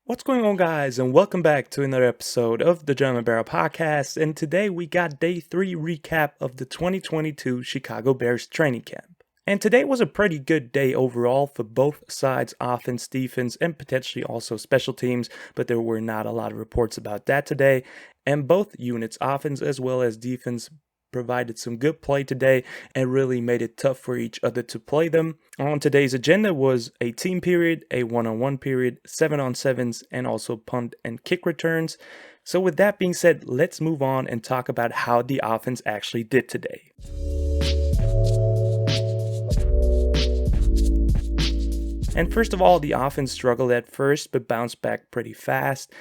What's going on, guys, and welcome back to another episode of the German Barrel Podcast. And today we got day 3 recap of the 2022 Chicago Bears training camp. And today was a pretty good day overall for both sides, offense, defense, and potentially also special teams, but there were not a lot of reports about that today. And both units, offense as well as defense, provided some good play today and really made it tough for each other to play them. On today's agenda was a team period, a one-on-one period, 7-on-7s, and also punt and kick returns. So with that being said, let's move on and talk about how the offense actually did today. And first of all, the offense struggled at first but bounced back pretty fast.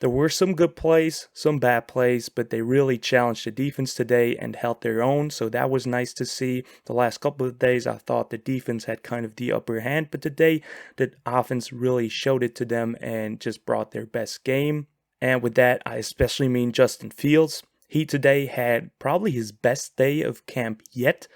There were some good plays, some bad plays, but they really challenged the defense today and held their own, so that was nice to see. The last couple of days, I thought the defense had kind of the upper hand, but today, the offense really showed it to them and just brought their best game. And with that, I especially mean Justin Fields. He today had probably his best day of camp yet.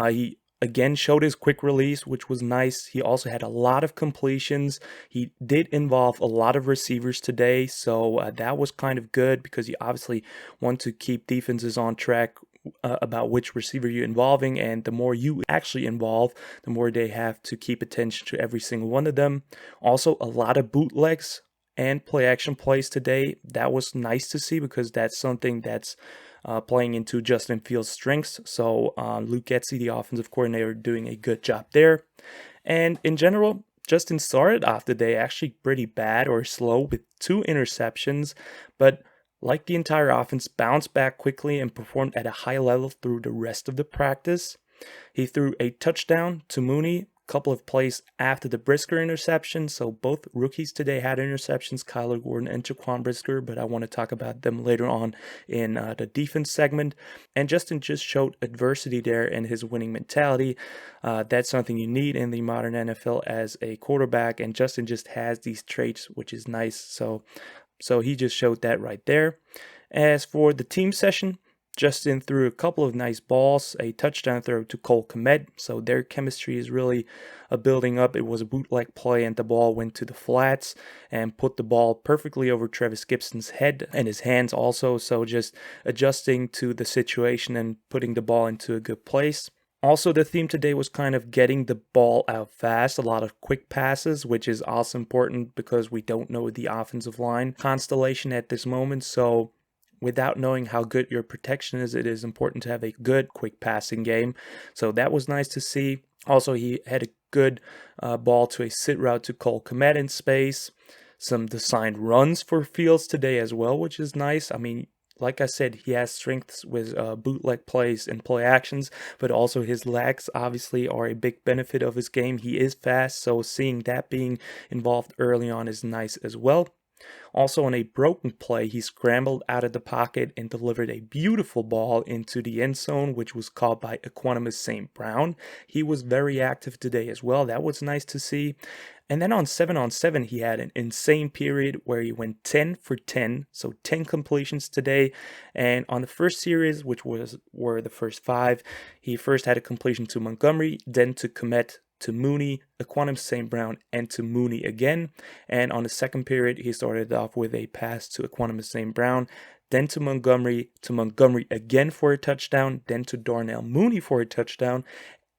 He again showed his quick release, which was nice. He also had a lot of completions. He did involve a lot of receivers today, so that was kind of good because you obviously want to keep defenses on track about which receiver you're involving, and the more you actually involve, the more they have to keep attention to every single one of them. Also, a lot of bootlegs and play action plays today. That was nice to see because that's something that's playing into Justin Fields' strengths. So Luke Getsy, the offensive coordinator, doing a good job there. And in general, Justin started off the day actually pretty bad or slow with 2 interceptions, but like the entire offense, bounced back quickly and performed at a high level through the rest of the practice. He threw a touchdown to Mooney couple of plays after the Brsiker interception. So both rookies today had interceptions, Kyler Gordon and Jaquan Brsiker, but I want to talk about them later on in the defense segment. And Justin just showed adversity there in his winning mentality. That's something you need in the modern NFL as a quarterback, and Justin just has these traits, which is nice. So he just showed that right there. As for the team session, Justin threw a couple of nice balls, a touchdown throw to Cole Kmet, so their chemistry is really building up. It was a bootleg play and the ball went to the flats and put the ball perfectly over Travis Gibson's head and his hands also, so just adjusting to the situation and putting the ball into a good place. Also, the theme today was kind of getting the ball out fast, a lot of quick passes, which is also important because we don't know the offensive line constellation at this moment, so without knowing how good your protection is, it is important to have a good quick passing game. So that was nice to see. Also, he had a good ball to a sit route to Cole Kmet in space. Some designed runs for Fields today as well, which is nice. I mean, like I said, he has strengths with bootleg plays and play actions, but also his legs obviously are a big benefit of his game. He is fast, so seeing that being involved early on is nice as well. Also, on a broken play, he scrambled out of the pocket and delivered a beautiful ball into the end zone, which was caught by Equanimus St. Brown. He was very active today as well. That was nice to see. And then on 7-on-7, he had an insane period where he went 10 for 10, so 10 completions today. And on the first series, which were the first 5, he first had a completion to Montgomery, then to Kmet, to Mooney, Equanimus St. Brown, and to Mooney again. And on the second period, he started off with a pass to Equanimus St. Brown, then to Montgomery again for a touchdown, then to Darnell Mooney for a touchdown,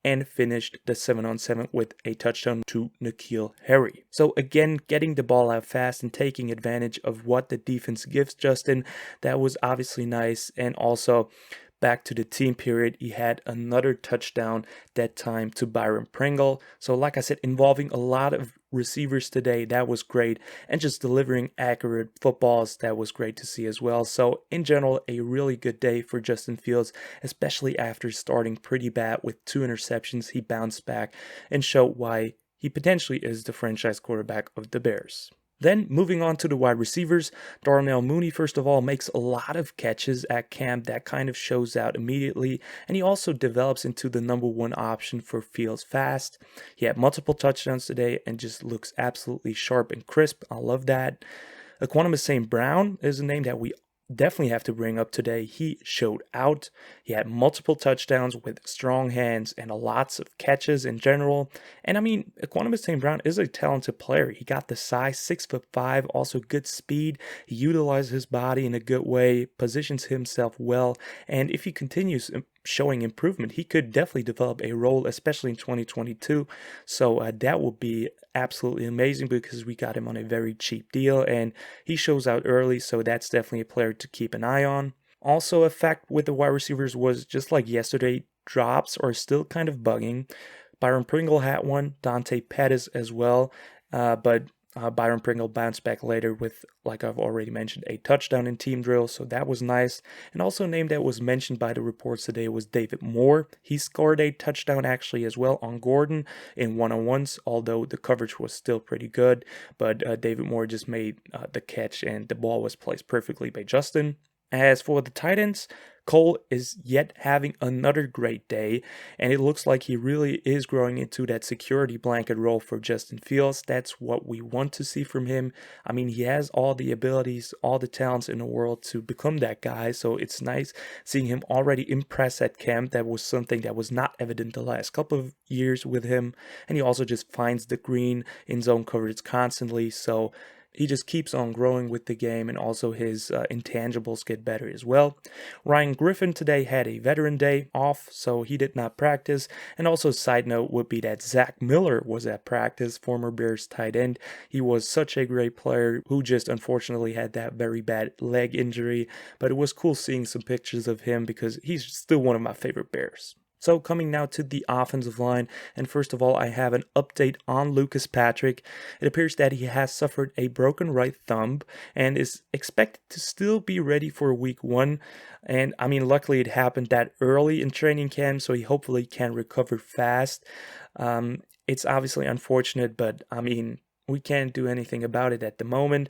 and finished the 7-on-7 with a touchdown to N'Keal Harry. So again, getting the ball out fast and taking advantage of what the defense gives Justin, that was obviously nice. And also, back to the team period, he had another touchdown, that time to Byron Pringle. So like I said, involving a lot of receivers today, that was great. And just delivering accurate footballs, that was great to see as well. So in general, a really good day for Justin Fields, especially after starting pretty bad with 2 interceptions. He bounced back and showed why he potentially is the franchise quarterback of the Bears. Then moving on to the wide receivers, Darnell Mooney, first of all, makes a lot of catches at camp. That kind of shows out immediately. And he also develops into the number 1 option for Fields fast. He had multiple touchdowns today and just looks absolutely sharp and crisp. I love that. Equanimus St. Brown is a name that we definitely have to bring up today, he showed out. He had multiple touchdowns with strong hands and lots of catches in general. And I mean, Equanimous St. Brown is a talented player. He got the size, 6'5", also good speed. He utilizes his body in a good way, positions himself well, and if he continues showing improvement, he could definitely develop a role, especially in 2022. So that would be absolutely amazing because we got him on a very cheap deal and he shows out early. So that's definitely a player to keep an eye on. Also, a fact with the wide receivers was just like yesterday, drops are still kind of bugging. Byron Pringle had one, Dante Pettis as well, but Byron Pringle bounced back later with, like I've already mentioned, a touchdown in team drill, so that was nice. And also a name that was mentioned by the reports today was David Moore. He scored a touchdown actually as well on Gordon in one-on-ones, although the coverage was still pretty good. But David Moore just made the catch and the ball was placed perfectly by Justin. As for the tight ends, Cole is yet having another great day, and it looks like he really is growing into that security blanket role for Justin Fields. That's what we want to see from him. I mean, he has all the abilities, all the talents in the world to become that guy, so it's nice seeing him already impress at camp. That was something that was not evident the last couple of years with him, and he also just finds the green in zone coverage constantly, so he just keeps on growing with the game, and also his intangibles get better as well. Ryan Griffin today had a veteran day off, so he did not practice. And also, side note would be that Zach Miller was at practice, former Bears tight end. He was such a great player who just unfortunately had that very bad leg injury, but it was cool seeing some pictures of him because he's still one of my favorite Bears. So coming now to the offensive line, and first of all, I have an update on Lucas Patrick. It appears that he has suffered a broken right thumb and is expected to still be ready for week 1. And I mean, luckily it happened that early in training camp, so he hopefully can recover fast. It's obviously unfortunate, but I mean, we can't do anything about it at the moment.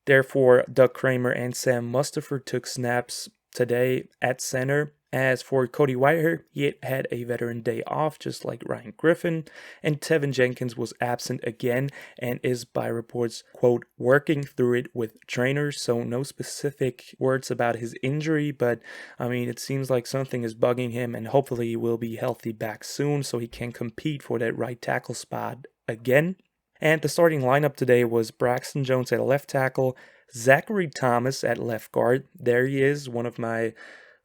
Therefore, Doug Kramer and Sam Mustipher took snaps today at center. As for Cody Whitehair, he had a veteran day off, just like Ryan Griffin, and Tevin Jenkins was absent again and is, by reports, quote, working through it with trainers, so no specific words about his injury, but I mean, it seems like something is bugging him, and hopefully he will be healthy back soon so he can compete for that right tackle spot again. And the starting lineup today was Braxton Jones at left tackle, Zachary Thomas at left guard. There he is, one of my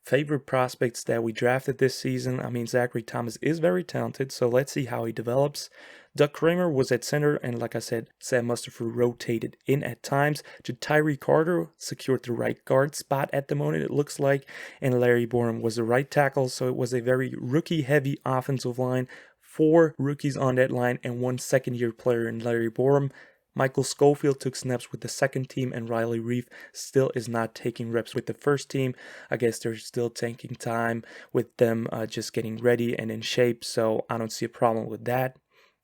favorite prospects that we drafted this season. I mean, Zachary Thomas is very talented, so let's see how he develops. Doug Kramer was at center, and like I said, Sam Mustipher rotated in at times. Tyree Carter secured the right guard spot at the moment, it looks like, and Larry Borum was the right tackle, so it was a very rookie-heavy offensive line. 4 rookies on that line and 1 second-year player in Larry Borum. Michael Schofield took snaps with the second team, and Riley Reef still is not taking reps with the first team. I guess they're still taking time with them just getting ready and in shape, so I don't see a problem with that.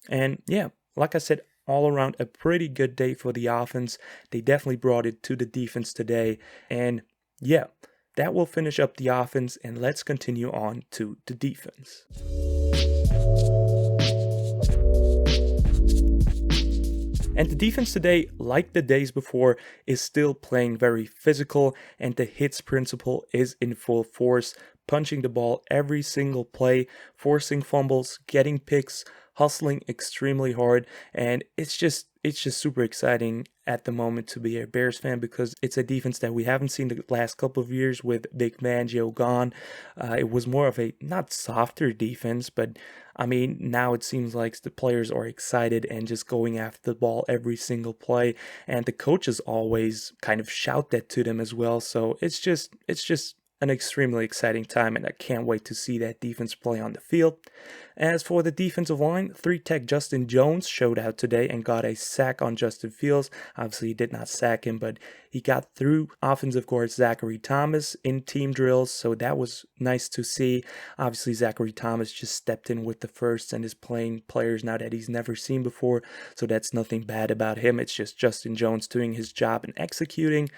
And yeah, like I said, all around a pretty good day for the offense. They definitely brought it to the defense today, and yeah, that will finish up the offense, and let's continue on to the defense. And the defense today, like the days before, is still playing very physical, and the hits principle is in full force, punching the ball every single play, forcing fumbles, getting picks, hustling extremely hard, and it's just super exciting at the moment to be a Bears fan because it's a defense that we haven't seen the last couple of years with Vic Fangio gone. It was more of a not softer defense, but I mean, now it seems like the players are excited and just going after the ball every single play, and the coaches always kind of shout that to them as well. So it's just an extremely exciting time, and I can't wait to see that defense play on the field. As for the defensive line, 3-tech Justin Jones showed out today and got a sack on Justin Fields. Obviously, he did not sack him, but he got through offensive guard Zachary Thomas in team drills, so that was nice to see. Obviously, Zachary Thomas just stepped in with the first and is playing players now that he's never seen before, so that's nothing bad about him. It's just Justin Jones doing his job and executing.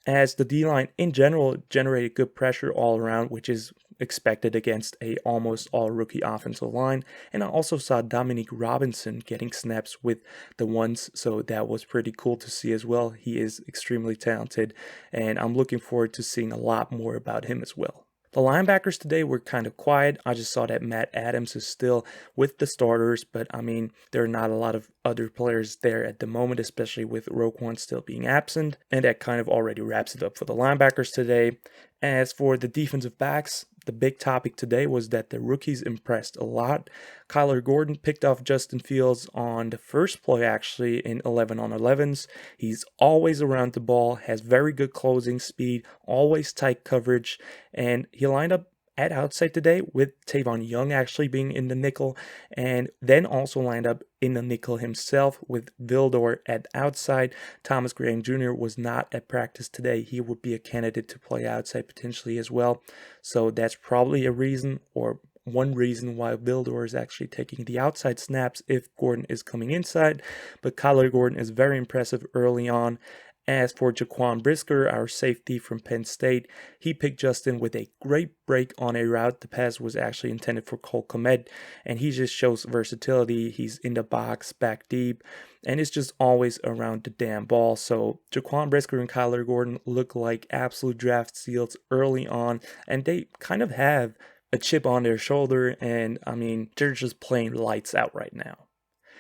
As the D-line in general generated good pressure all around, which is expected against a almost all rookie offensive line. And I also saw Dominique Robinson getting snaps with the ones, so that was pretty cool to see as well. He is extremely talented, and I'm looking forward to seeing a lot more about him as well. The linebackers today were kind of quiet. I just saw that Matt Adams is still with the starters, but I mean, there are not a lot of other players there at the moment, especially with Jaquan still being absent. And that kind of already wraps it up for the linebackers today. As for the defensive backs, the big topic today was that the rookies impressed a lot. Kyler Gordon picked off Justin Fields on the first play, actually, in 11 on 11s. He's always around the ball, has very good closing speed, always tight coverage, and he lined up at outside today with Tavon Young actually being in the nickel, and then also lined up in the nickel himself with Vildor at outside. Thomas Graham Jr. was not at practice today. He would be a candidate to play outside potentially as well. So that's probably a reason, or one reason, why Vildor is actually taking the outside snaps if Gordon is coming inside. But Kyler Gordon is very impressive early on. As for Jaquan Brsiker, our safety from Penn State, he picked Justin with a great break on a route. The pass was actually intended for Cole Kmet, and he just shows versatility. He's in the box, back deep, and it's just always around the damn ball. So Jaquan Brsiker and Kyler Gordon look like absolute draft steals early on, and they kind of have a chip on their shoulder, and I mean, they're just playing lights out right now.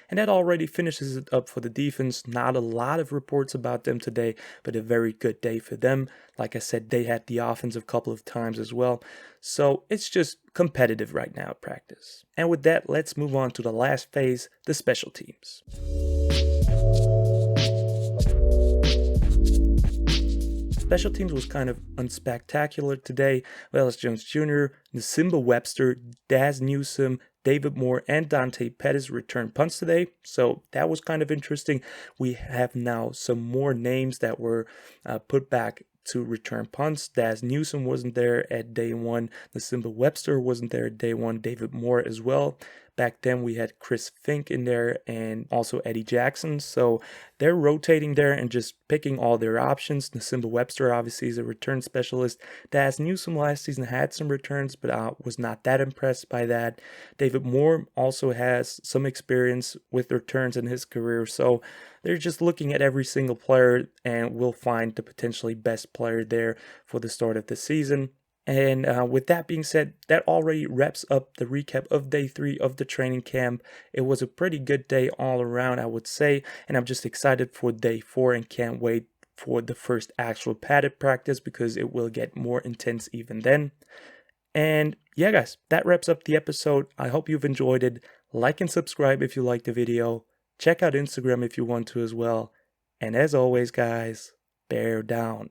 And that already finishes it up for the defense. Not a lot of reports about them today, but a very good day for them. Like I said, they had the offense a couple of times as well. So it's just competitive right now at practice. And with that, let's move on to the last phase, the special teams. Special teams was kind of unspectacular today. Velus Jones Jr., Nsimba Webster, Daz Newsome, David Moore, and Dante Pettis returned punts today, so that was kind of interesting. We have now some more names that were put back to return punts. Daz Newsome wasn't there at day one. Nsimba Webster wasn't there at day one. David Moore as well. Back then we had Chris Fink in there and also Eddie Jackson. So they're rotating there and just picking all their options. Nsimba Webster obviously is a return specialist. Daz Newsome last season had some returns, but I was not that impressed by that. David Moore also has some experience with returns in his career. So they're just looking at every single player and will find the potentially best player there for the start of the season. And with that being said, that already wraps up the recap of day 3 of the training camp. It was a pretty good day all around, I would say, and I'm just excited for day 4 and can't wait for the first actual padded practice because it will get more intense even then. And yeah, guys, that wraps up the episode. I hope you've enjoyed it. Like and subscribe if you liked the video. Check out Instagram if you want to as well. And as always, guys, bear down.